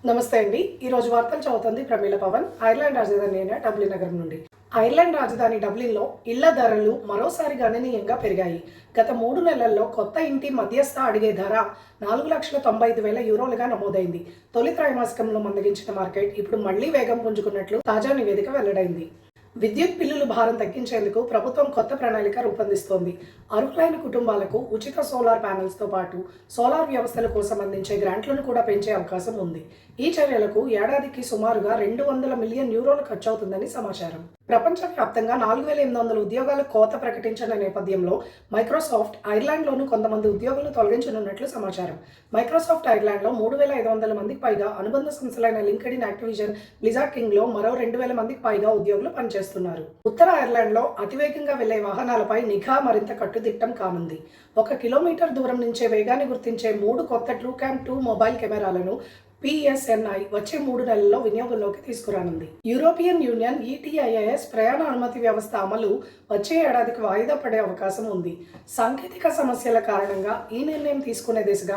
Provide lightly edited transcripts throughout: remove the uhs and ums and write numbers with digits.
నమస్తే అండి. ఈ రోజు వార్తలు చదువుతుంది ప్రమీల పవన్. ఐర్లాండ్ రాజధాని అయిన డబ్లిన్ నగరం నుండి. ఐర్లాండ్ రాజధాని డబ్లిన్లో ఇళ్ల ధరలు మరోసారి గణనీయంగా పెరిగాయి. గత 3 నెలల్లో కొత్త ఇంటి మధ్యస్థ అడిగే ధర 4,95,000 యూరోలుగా నమోదైంది. తొలి త్రైమాసికంలో మందగించిన మార్కెట్ ఇప్పుడు మళ్లీ వేగం పుంజుకున్నట్లు తాజా నివేదిక వెల్లడైంది. విద్యుత్ బిల్లుల భారం తగ్గించేందుకు ప్రభుత్వం కొత్త ప్రణాళిక రూపొందిస్తోంది. అర్హులైన కుటుంబాలకు ఉచిత సోలార్ ప్యానెల్స్తో పాటు సోలార్ వ్యవస్థల కోసం అందించే గ్రాంట్లను కూడా పెంచే అవకాశం ఉంది. ఈ చర్యలకు ఏడాదికి సుమారుగా 200 మిలియన్ యూరోలు ఖర్చవుతుందని సమాచారం. ప్రపంచవ్యాప్తంగా 4,800 ఉద్యోగాల కోత ప్రకటించిన నేపథ్యంలో మైక్రోసాఫ్ట్ ఐర్లాండ్లోనూ కొంతమంది ఉద్యోగులను తొలగించనున్నట్లు సమాచారం. మైక్రోసాఫ్ట్ ఐర్లాండ్లో 3,500 మందికి పైగా అనుబంధ సంస్థలైన లింక్డ్ఇన్, యాక్టివిజన్, బ్లిజార్డ్ కింగ్లో మరో 2,000 మందికి పైగా ఉద్యోగులు పనిచేస్తున్నారు. ఉత్తర ఐర్లాండ్లో అతివేగంగా వెళ్లే వాహనాలపై నిఘా మరింత కట్టుదిట్టం కానుంది. 1 కిలోమీటర్ దూరం నుంచే వేగాన్ని గుర్తించే 3 కొత్త TrueCam 2 మొబైల్ కెమెరాలను PSNI వచ్చే 3 నెలల్లో వినియోగంలోకి తీసుకురానుంది. యూరోపియన్ యూనియన్ ETIAS ప్రయాణ అనుమతి వ్యవస్థ అమలు వచ్చే ఏడాదికి వాయిదా పడే అవకాశం ఉంది. సాంకేతిక సమస్యల కారణంగా ఈ నిర్ణయం తీసుకునే దిశగా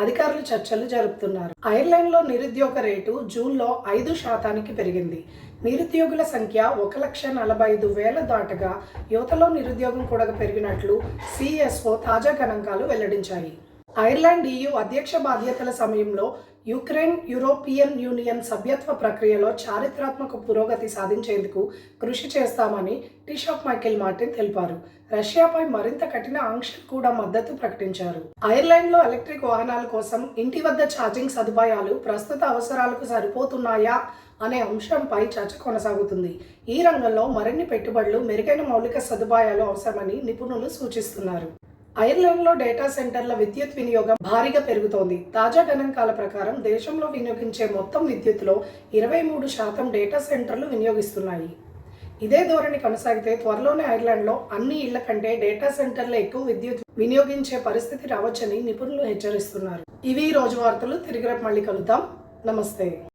అధికారులు చర్చలు జరుపుతున్నారు. ఐర్లాండ్లో నిరుద్యోగ రేటు జూన్లో 5% పెరిగింది. నిరుద్యోగుల సంఖ్య 1,45,000 దాటగా యువతలో నిరుద్యోగం కూడా పెరిగినట్లు CSO తాజా గణాంకాలు వెల్లడించాయి. ఐర్లాండ్ EU అధ్యక్ష బాధ్యతల సమయంలో యుక్రెయిన్ యూరోపియన్ యూనియన్ సభ్యత్వ ప్రక్రియలో చారిత్రాత్మక పురోగతి సాధించేందుకు కృషి చేస్తామని టిషాక్ మైకేల్ మార్టిన్ తెలిపారు. రష్యాపై మరింత కఠిన ఆంక్షలు కూడా మద్దతు ప్రకటించారు. ఐర్లాండ్లో ఎలక్ట్రిక్ వాహనాల కోసం ఇంటి వద్ద ఛార్జింగ్ సదుపాయాలు ప్రస్తుత అవసరాలకు సరిపోతున్నాయా అనే అంశంపై చర్చ కొనసాగుతుంది. ఈ రంగంలో మరిన్ని పెట్టుబడులు, మెరుగైన మౌలిక సదుపాయాలు అవసరమని నిపుణులు సూచిస్తున్నారు. ఐర్లాండ్లో డేటా సెంటర్ల విద్యుత్ వినియోగం భారీగా పెరుగుతోంది. తాజా గణాంకాల ప్రకారం దేశంలో వినియోగించే మొత్తం విద్యుత్తులో 23% డేటా సెంటర్లు వినియోగిస్తున్నాయి. ఇదే ధోరణి కొనసాగితే త్వరలోనే ఐర్లాండ్లో అన్ని ఇళ్ల కంటే డేటా సెంటర్లు ఎక్కువ విద్యుత్ వినియోగించే పరిస్థితి రావచ్చని నిపుణులు హెచ్చరిస్తున్నారు. ఇవి ఈ రోజు వార్తలు. తిరిగి రేపు మళ్ళీ కలుద్దాం. నమస్తే.